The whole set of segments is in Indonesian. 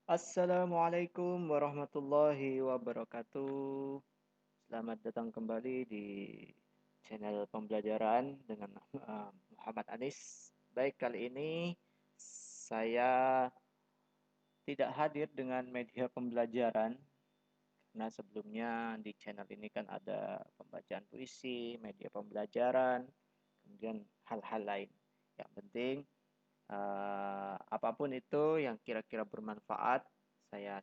Assalamualaikum warahmatullahi wabarakatuh. Selamat datang kembali di channel pembelajaran dengan Muhammad Anis. Baik, kali ini saya tidak hadir dengan media pembelajaran karena sebelumnya di channel ini kan ada pembacaan puisi, media pembelajaran, kemudian hal-hal lain. Yang penting apapun itu yang kira-kira bermanfaat, saya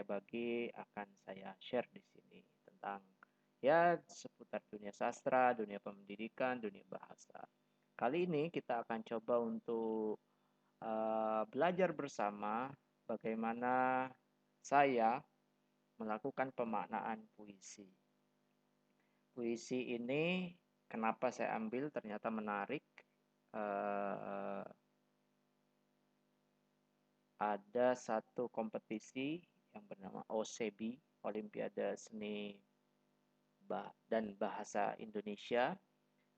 bagi, akan saya share di sini tentang ya seputar dunia sastra, dunia pendidikan, dunia bahasa. Kali ini kita akan coba untuk belajar bersama bagaimana saya melakukan pemaknaan puisi. Puisi ini kenapa saya ambil ternyata menarik. Uh, ada satu kompetisi yang bernama OSEBI, Olimpiade Seni dan Bahasa Indonesia.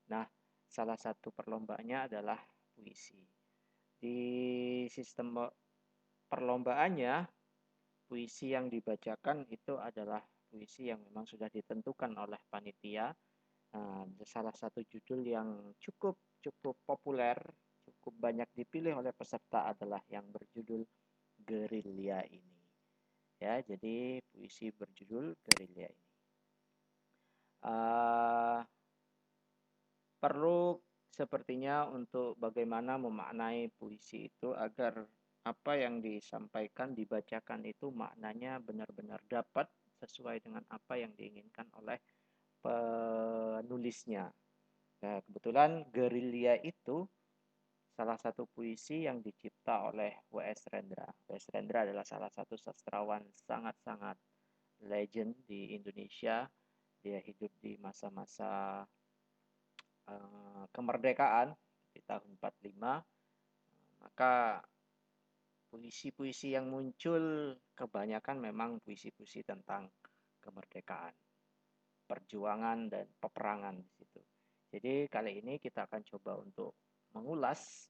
Nah, salah satu perlombaannya adalah puisi. Di sistem perlombaannya, puisi yang dibacakan itu adalah puisi yang memang sudah ditentukan oleh panitia. Nah, salah satu judul yang cukup populer, cukup banyak dipilih oleh peserta adalah yang berjudul Gerilya ini. Ya, jadi puisi berjudul Gerilya ini. Perlu sepertinya untuk bagaimana memaknai puisi itu agar apa yang disampaikan, dibacakan itu maknanya benar-benar dapat sesuai dengan apa yang diinginkan oleh penulisnya. Nah, kebetulan Gerilya itu salah satu puisi yang dicipta oleh W.S. Rendra. W.S. Rendra adalah salah satu sastrawan sangat-sangat legend di Indonesia. Dia hidup di masa-masa kemerdekaan di tahun 45. Maka puisi-puisi yang muncul kebanyakan memang puisi-puisi tentang kemerdekaan, perjuangan dan peperangan di situ. Jadi kali ini kita akan coba untuk mengulas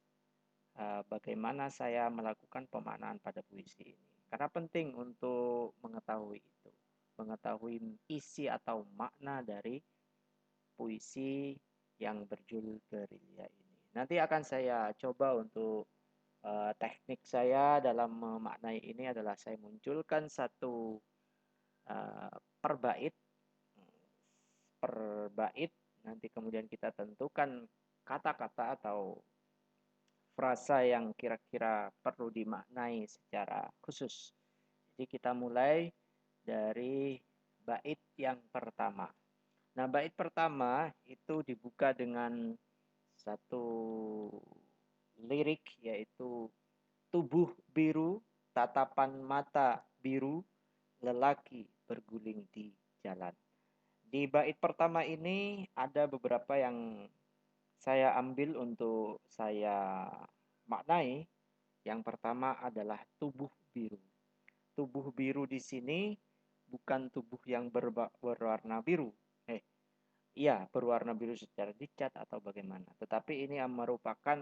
bagaimana saya melakukan pemaknaan pada puisi ini. Karena penting untuk mengetahui itu, mengetahui isi atau makna dari puisi yang berjudul Gerilya ini. Nanti akan saya coba untuk teknik saya dalam memaknai ini adalah saya munculkan satu per bait, nanti kemudian kita tentukan kata-kata atau frasa yang kira-kira perlu dimaknai secara khusus. Jadi kita mulai dari bait yang pertama. Nah, bait pertama itu dibuka dengan satu lirik yaitu tubuh biru, tatapan mata biru, lelaki berguling di jalan. Di bait pertama ini ada beberapa yang saya ambil untuk saya maknai. Yang pertama adalah tubuh biru. Tubuh biru di sini bukan tubuh yang berwarna biru. Iya, berwarna biru secara dicat atau bagaimana. Tetapi ini merupakan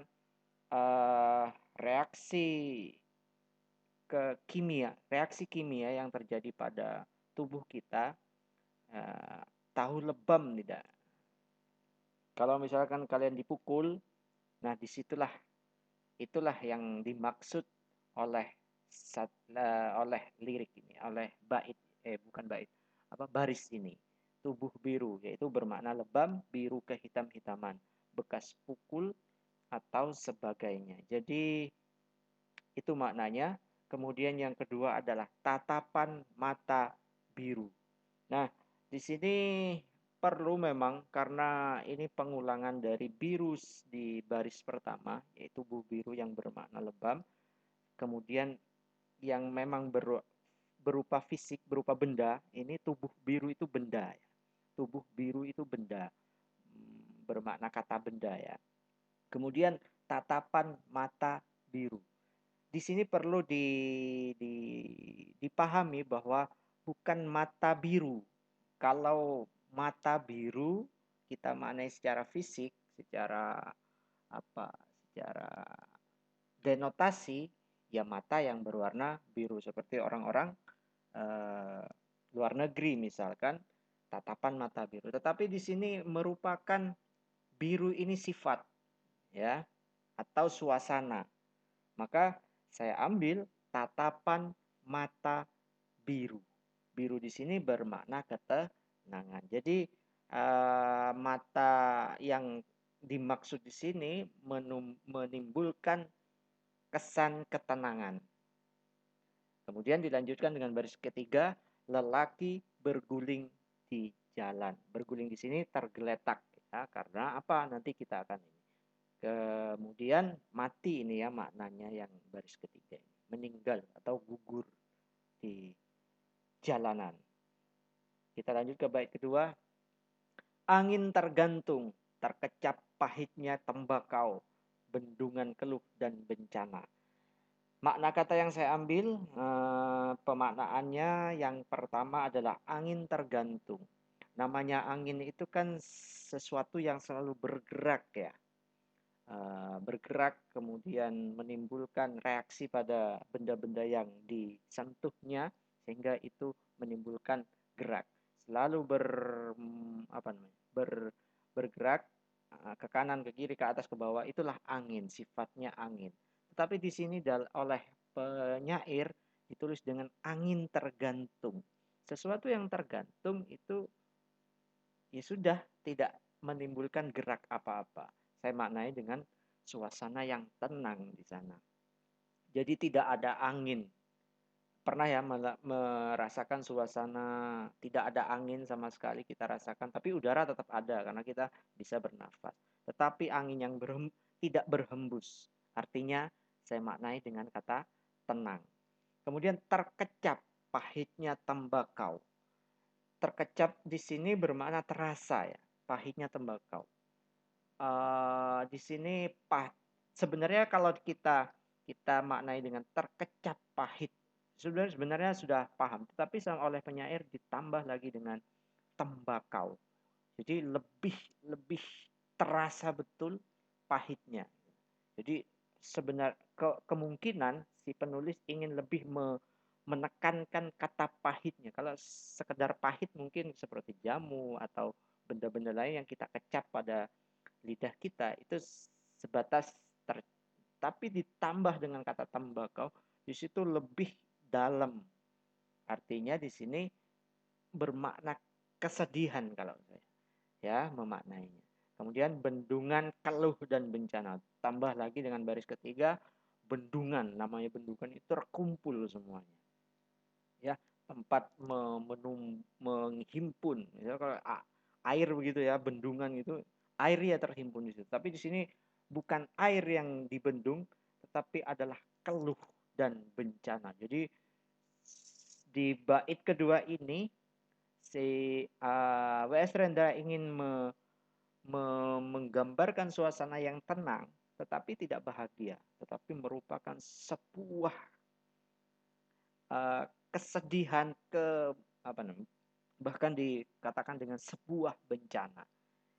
reaksi reaksi kimia yang terjadi pada tubuh kita. Tahu lebam tidak? Kalau misalkan kalian dipukul, nah itulah yang dimaksud oleh lirik ini, oleh baris ini. Tubuh biru, yaitu bermakna lebam, biru kehitam-hitaman, bekas pukul atau sebagainya. Jadi itu maknanya. Kemudian yang kedua adalah tatapan mata biru. Nah, di sini perlu memang karena ini pengulangan dari biru di baris pertama, yaitu tubuh biru yang bermakna lebam. Kemudian yang memang berupa fisik, berupa benda, ini tubuh biru itu benda ya. Tubuh biru itu benda, bermakna kata benda ya. Kemudian tatapan mata biru. Di sini perlu dipahami bahwa bukan mata biru. Kalau mata biru kita maknai secara fisik, secara denotasi, ya mata yang berwarna biru seperti orang-orang luar negeri misalkan tatapan mata biru. Tetapi di sini merupakan biru ini sifat ya atau suasana. Maka saya ambil tatapan mata biru. Biru di sini bermakna ketenangan. Jadi mata yang dimaksud di sini menimbulkan kesan ketenangan. Kemudian dilanjutkan dengan baris ketiga, lelaki berguling di jalan. Berguling di sini tergeletak ya, karena apa? Nanti kita akan ini. Kemudian mati ini ya maknanya yang baris ketiga ini, meninggal atau gugur di jalanan. Kita lanjut ke bait kedua. Angin tergantung, terkecap pahitnya tembakau, bendungan keluh dan bencana. Makna kata yang saya ambil, pemaknaannya yang pertama adalah angin tergantung. Namanya angin itu kan sesuatu yang selalu bergerak ya. Bergerak kemudian menimbulkan reaksi pada benda-benda yang disentuhnya sehingga itu menimbulkan gerak. Selalu bergerak ke kanan, ke kiri, ke atas, ke bawah, itulah angin, sifatnya angin. Tetapi di sini oleh penyair ditulis dengan angin tergantung. Sesuatu yang tergantung itu ya sudah tidak menimbulkan gerak apa-apa. Saya maknai dengan suasana yang tenang di sana. Jadi tidak ada angin. Pernah ya merasakan suasana tidak ada angin sama sekali kita rasakan, tapi udara tetap ada karena kita bisa bernafas. Tetapi angin yang tidak berhembus. Artinya saya maknai dengan kata tenang. Kemudian terkecap pahitnya tembakau. Terkecap di sini bermakna terasa ya, pahitnya tembakau. Di sini sebenarnya kalau kita maknai dengan terkecap pahit, sebenarnya sudah paham, tetapi oleh penyair ditambah lagi dengan tembakau. Jadi lebih terasa betul pahitnya. Jadi sebenarnya kemungkinan si penulis ingin lebih menekankan kata pahitnya. Kalau sekedar pahit mungkin seperti jamu atau benda-benda lain yang kita kecap pada lidah kita itu sebatas tapi ditambah dengan kata tembakau di situ lebih dalam. Artinya di sini bermakna kesedihan kalau saya ya memaknainya. Kemudian bendungan keluh dan bencana. Tambah lagi dengan baris ketiga bendungan. Namanya bendungan itu terkumpul semuanya. Ya, tempat menghimpun. Misalnya kalau air begitu ya, bendungan itu air ya terhimpun di situ. Tapi di sini bukan air yang dibendung, tetapi adalah keluh dan bencana. Jadi di bait kedua ini si W.S. Rendra ingin menggambarkan suasana yang tenang, tetapi tidak bahagia, tetapi merupakan sebuah kesedihan bahkan dikatakan dengan sebuah bencana.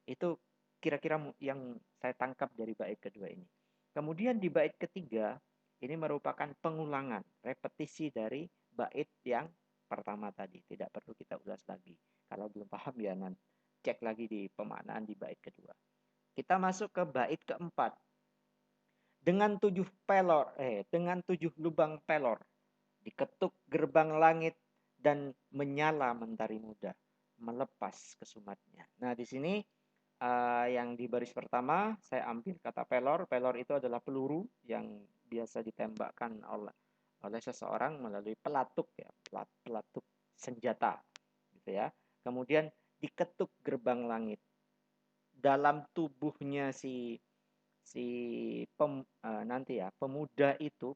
Itu kira-kira yang saya tangkap dari bait kedua ini. Kemudian di bait ketiga ini merupakan pengulangan, repetisi dari bait yang pertama tadi. Tidak perlu kita ulas lagi. Kalau belum paham ya nanti cek lagi di pemaknaan di bait kedua. Kita masuk ke bait keempat. Dengan 7 lubang pelor, diketuk gerbang langit dan menyala mentari muda, melepas kesumatnya. Nah, di sini yang di baris pertama saya ambil kata pelor. Pelor itu adalah peluru yang biasa ditembakkan oleh seseorang melalui pelatuk ya, pelatuk senjata gitu ya. Kemudian diketuk gerbang langit. Dalam tubuhnya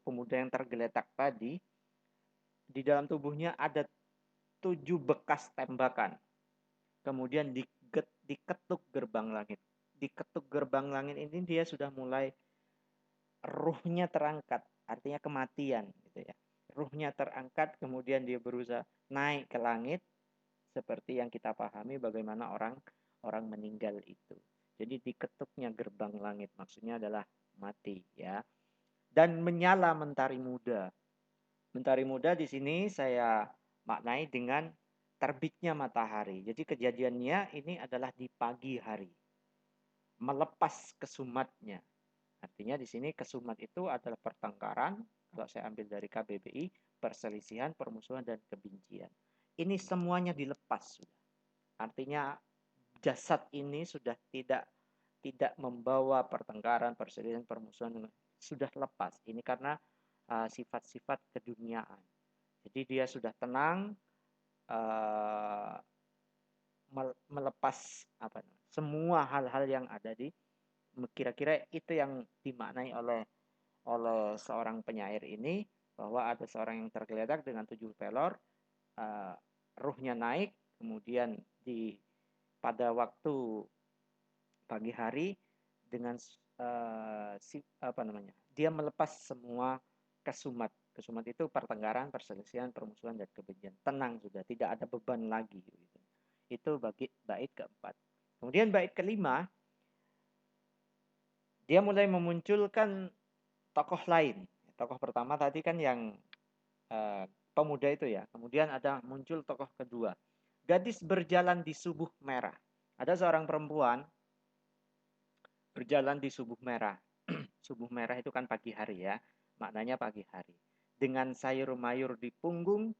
pemuda yang tergeletak tadi, di dalam tubuhnya ada 7 bekas tembakan. Kemudian diketuk gerbang langit. Diketuk gerbang langit ini dia sudah mulai ruhnya terangkat, artinya kematian gitu ya. Ruhnya terangkat, kemudian dia berusaha naik ke langit seperti yang kita pahami bagaimana orang meninggal itu. Jadi diketuknya gerbang langit maksudnya adalah mati ya. dan menyala mentari muda. Mentari muda di sini saya maknai dengan terbitnya matahari. Jadi kejadiannya ini adalah di pagi hari. Melepas kesumatnya. Artinya di sini kesumat itu adalah pertengkaran, kalau saya ambil dari KBBI, perselisihan, permusuhan, dan kebencian. Ini semuanya dilepas sudah. Artinya jasad ini sudah tidak membawa pertengkaran, perselisihan, permusuhan, sudah lepas. Ini karena sifat-sifat keduniaan. Jadi dia sudah tenang, melepas semua hal-hal yang ada di, kira-kira itu yang dimaknai oleh seorang penyair ini, bahwa ada seorang yang tergeletak dengan 7 pelor, ruhnya naik, kemudian pada waktu pagi hari dengan dia melepas semua kesumat. Kesumat itu pertengkaran, perselisihan, permusuhan, dan kebencian. Tenang sudah, tidak ada beban lagi. Gitu. Itu bait keempat. Kemudian bait kelima, dia mulai memunculkan tokoh lain. Tokoh pertama tadi kan yang pemuda itu ya. Kemudian ada muncul tokoh kedua. Gadis berjalan di subuh merah. Ada seorang perempuan berjalan di subuh merah. Subuh merah itu kan pagi hari ya. Maknanya pagi hari. Dengan sayur mayur di punggung,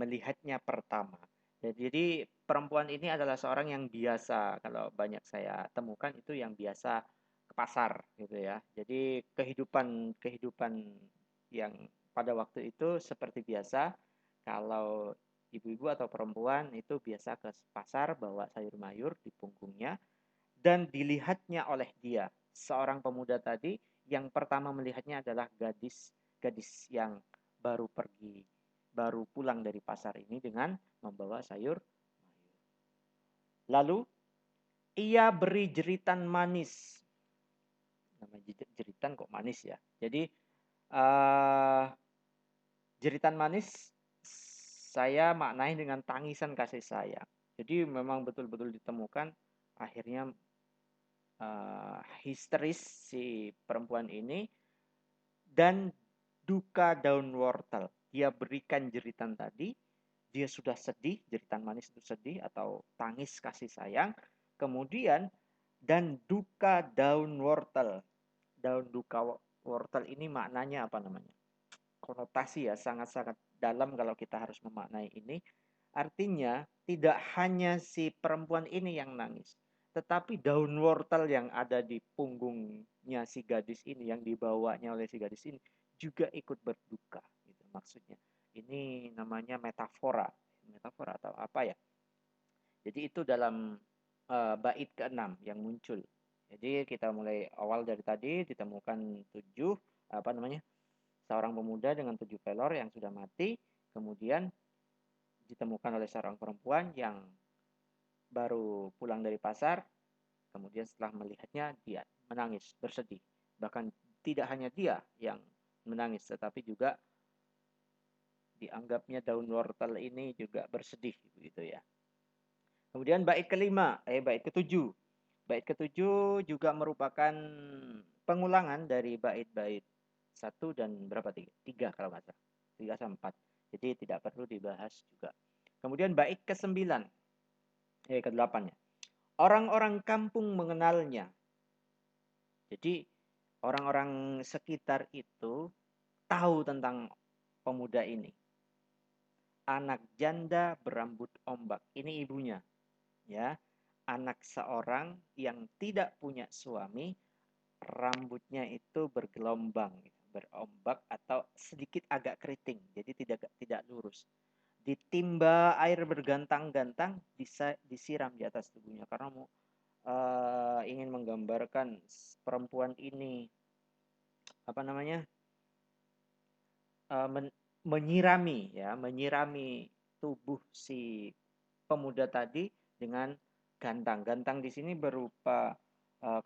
melihatnya pertama. Jadi perempuan ini adalah seorang yang biasa, kalau banyak saya temukan itu yang biasa ke pasar gitu ya. Jadi kehidupan yang pada waktu itu seperti biasa, kalau ibu-ibu atau perempuan itu biasa ke pasar bawa sayur mayur di punggungnya, dan dilihatnya oleh dia, seorang pemuda tadi, yang pertama melihatnya adalah gadis yang baru pulang dari pasar ini dengan membawa sayur mayur. Lalu ia beri jeritan manis. Nama jeritan kok manis ya. Jadi jeritan manis saya maknai dengan tangisan kasih sayang. Jadi memang betul-betul ditemukan akhirnya histeris si perempuan ini, dan duka daun wortel. Dia berikan jeritan tadi, dia sudah sedih, jeritan manis itu sedih atau tangis kasih sayang. Kemudian dan duka daun wortel. Daun duka wortel ini maknanya apa namanya? Konotasi ya, sangat-sangat dalam kalau kita harus memaknai ini. Artinya tidak hanya si perempuan ini yang nangis, tetapi daun wortel yang ada di punggungnya si gadis ini, yang dibawanya oleh si gadis ini, juga ikut berduka. Gitu maksudnya. Ini namanya metafora atau apa ya? Jadi itu dalam bait ke-6 yang muncul. Jadi kita mulai awal dari tadi ditemukan 7 seorang pemuda dengan 7 pelor yang sudah mati, kemudian ditemukan oleh seorang perempuan yang baru pulang dari pasar, kemudian setelah melihatnya dia menangis, bersedih. Bahkan tidak hanya dia yang menangis, tetapi juga dianggapnya daun wortel ini juga bersedih begitu ya. Kemudian bait ketujuh. Bait ketujuh juga merupakan pengulangan dari bait-bait 1 dan berapa tiga kalau nggak salah. 3 sampai 4. Jadi tidak perlu dibahas juga. Kemudian bait ke-9. Ke-8 ya. Orang-orang kampung mengenalnya. Jadi orang-orang sekitar itu tahu tentang pemuda ini. Anak janda berambut ombak. Ini ibunya. Ya. Anak seorang yang tidak punya suami, rambutnya itu bergelombang, berombak atau sedikit agak keriting. Jadi tidak lurus. Ditimba air bergantang-gantang, disiram di atas tubuhnya karena mau ingin menggambarkan perempuan ini menyirami tubuh si pemuda tadi dengan gantang. Gantang di sini berupa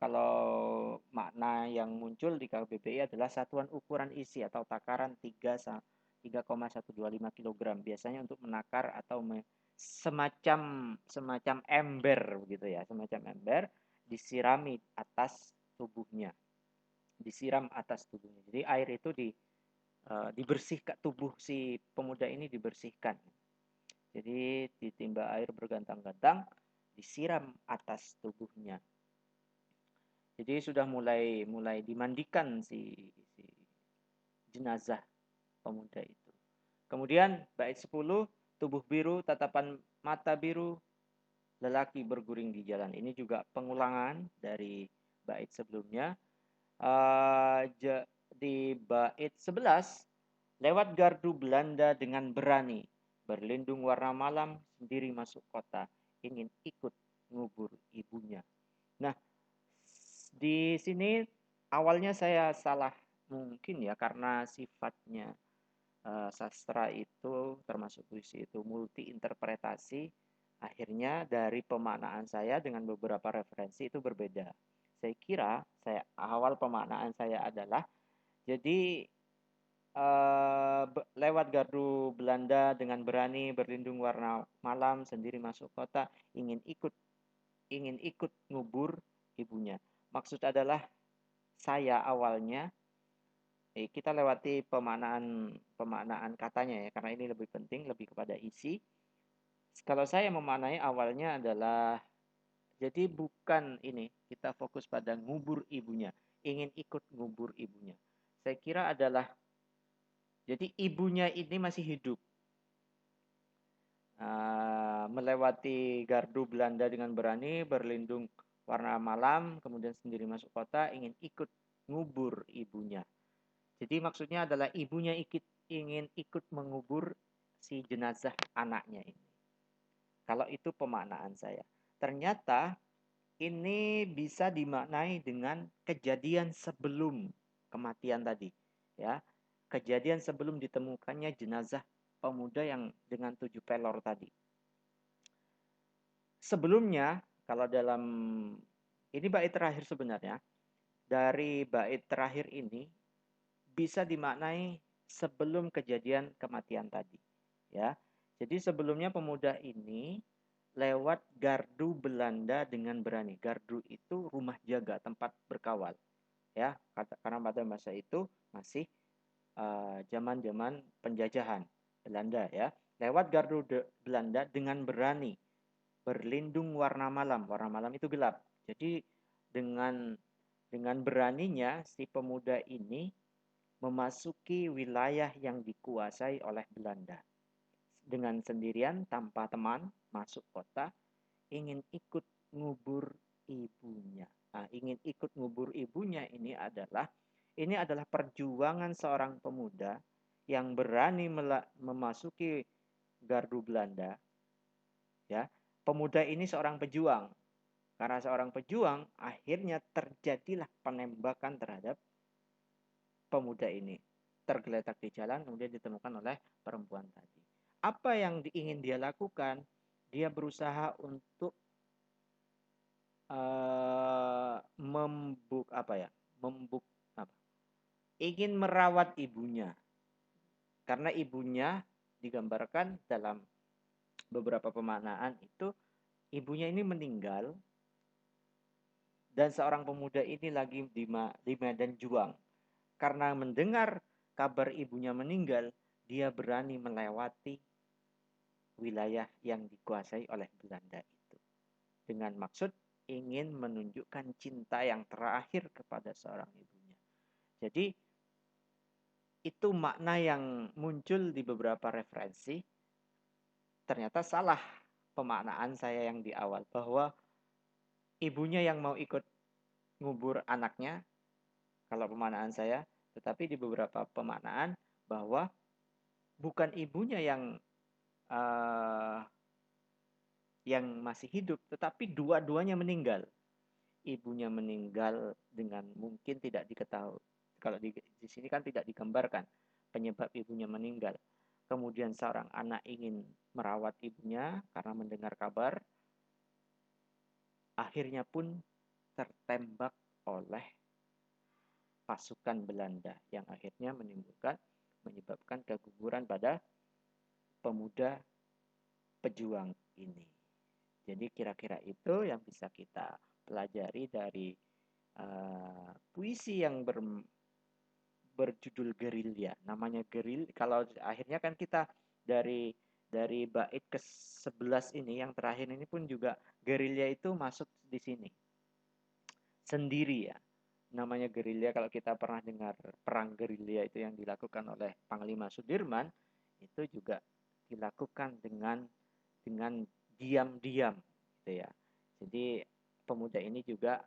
kalau makna yang muncul di KBBI adalah satuan ukuran isi atau takaran 3,125 kg. Biasanya untuk menakar atau semacam ember begitu ya, semacam ember disirami atas tubuhnya. disiram atas tubuhnya. Jadi air itu dibersihkan, tubuh si pemuda ini dibersihkan. Jadi ditimba air bergantang-gantang, disiram atas tubuhnya. Jadi sudah mulai dimandikan si jenazah pemuda itu. Kemudian bait 10, tubuh biru, tatapan mata biru, lelaki berguring di jalan. Ini juga pengulangan dari bait sebelumnya. Di bait 11, lewat gardu Belanda dengan berani, berlindung warna malam, sendiri masuk kota, ingin ikut ngubur ibunya. Nah, di sini awalnya saya salah mungkin ya, karena sifatnya sastra itu termasuk puisi itu multi interpretasi, akhirnya dari pemaknaan saya dengan beberapa referensi itu berbeda. Saya kira awal pemaknaan saya adalah jadi lewat gardu Belanda dengan berani, berlindung warna malam, sendiri masuk kota, ingin ikut ngubur ibunya. Maksud adalah saya awalnya kita lewati pemaknaan katanya ya, karena ini lebih penting, lebih kepada isi. Kalau saya memaknai awalnya adalah jadi bukan ini, kita fokus pada ngubur ibunya, ingin ikut ngubur ibunya. Saya kira adalah jadi ibunya ini masih hidup. Melewati gardu Belanda dengan berani, berlindung warna malam, kemudian sendiri masuk kota, ingin ikut ngubur ibunya. Jadi maksudnya adalah ibunya ingin ikut mengubur si jenazah anaknya ini. Kalau itu pemaknaan saya. Ternyata ini bisa dimaknai dengan kejadian sebelum kematian tadi, ya. Kejadian sebelum ditemukannya jenazah pemuda yang dengan 7 pelor tadi. Sebelumnya, kalau dalam ini bait terakhir sebenarnya, dari bait terakhir ini bisa dimaknai sebelum kejadian kematian tadi, ya. Jadi sebelumnya pemuda ini lewat gardu Belanda dengan berani. Gardu itu rumah jaga, tempat berkawal, ya. Karena pada masa itu masih zaman-zaman penjajahan Belanda, ya. Lewat gardu Belanda dengan berani, berlindung warna malam. Warna malam itu gelap. Jadi dengan beraninya si pemuda ini memasuki wilayah yang dikuasai oleh Belanda. Dengan sendirian, tanpa teman, masuk kota, ingin ikut ngubur ibunya. Nah, ingin ikut ngubur ibunya ini adalah perjuangan seorang pemuda yang berani memasuki gardu Belanda. Ya, pemuda ini seorang pejuang. Karena seorang pejuang, akhirnya terjadilah penembakan terhadap pemuda ini. Tergeletak di jalan, kemudian ditemukan oleh perempuan tadi. Apa yang ingin dia lakukan? Dia berusaha untuk ingin merawat ibunya. Karena ibunya digambarkan dalam beberapa pemaknaan itu, ibunya ini meninggal dan seorang pemuda ini lagi di medan juang. Karena mendengar kabar ibunya meninggal, dia berani melewati wilayah yang dikuasai oleh Belanda itu. Dengan maksud ingin menunjukkan cinta yang terakhir kepada seorang ibunya. Jadi itu makna yang muncul di beberapa referensi. Ternyata salah pemaknaan saya yang di awal, bahwa ibunya yang mau ikut ngubur anaknya, kalau pemaknaan saya. Tetapi di beberapa pemaknaan bahwa bukan ibunya yang masih hidup, tetapi dua-duanya meninggal. Ibunya meninggal dengan mungkin tidak diketahui. Kalau di sini kan tidak digambarkan penyebab ibunya meninggal. Kemudian seorang anak ingin merawat ibunya karena mendengar kabar. Akhirnya pun tertembak oleh pasukan Belanda yang akhirnya menyebabkan keguguran pada pemuda pejuang ini. Jadi kira-kira itu yang bisa kita pelajari dari puisi yang berjudul gerilya. Namanya kalau akhirnya kan kita dari bait ke-11 ini yang terakhir ini pun juga gerilya itu masuk di sini. Sendiri ya. Namanya gerilya, kalau kita pernah dengar perang gerilya itu yang dilakukan oleh Panglima Sudirman, itu juga dilakukan dengan diam-diam gitu ya. Jadi pemuda ini juga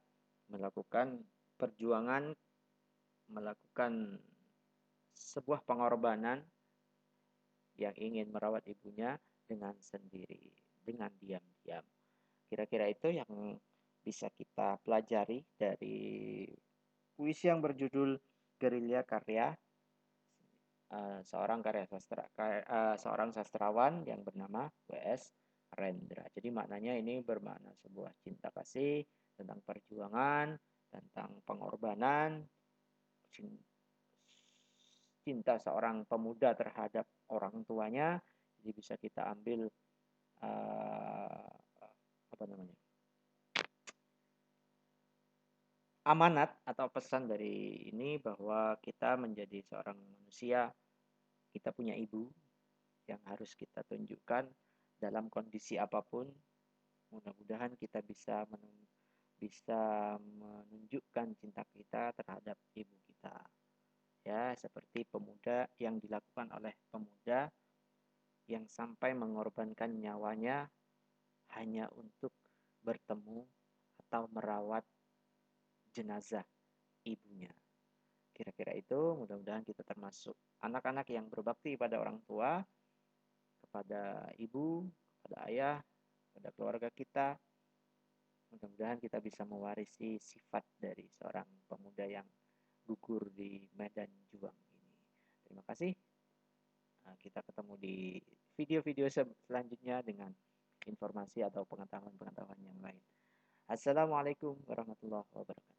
melakukan perjuangan, melakukan sebuah pengorbanan yang ingin merawat ibunya dengan sendiri, dengan diam-diam. Kira-kira itu yang bisa kita pelajari dari puisi yang berjudul Gerilya karya seorang sastrawan yang bernama W.S. Rendra. Jadi maknanya ini bermakna sebuah cinta kasih, tentang perjuangan, tentang pengorbanan, cinta seorang pemuda terhadap orang tuanya. Jadi bisa kita ambil apa namanya, amanat atau pesan dari ini, bahwa kita menjadi seorang manusia, kita punya ibu yang harus kita tunjukkan dalam kondisi apapun. Mudah-mudahan kita bisa menunjukkan cinta kita terhadap ibu kita. Ya, seperti pemuda yang dilakukan oleh pemuda yang sampai mengorbankan nyawanya hanya untuk bertemu atau merawat jenazah ibunya. Kira-kira itu, mudah-mudahan kita termasuk anak-anak yang berbakti pada orang tua, kepada ibu, kepada ayah, kepada keluarga kita. Mudah-mudahan kita bisa mewarisi sifat dari seorang pemuda yang gugur di medan juang ini. Terima kasih. Kita ketemu di video-video selanjutnya dengan informasi atau pengetahuan-pengetahuan yang lain. Assalamualaikum warahmatullahi wabarakatuh.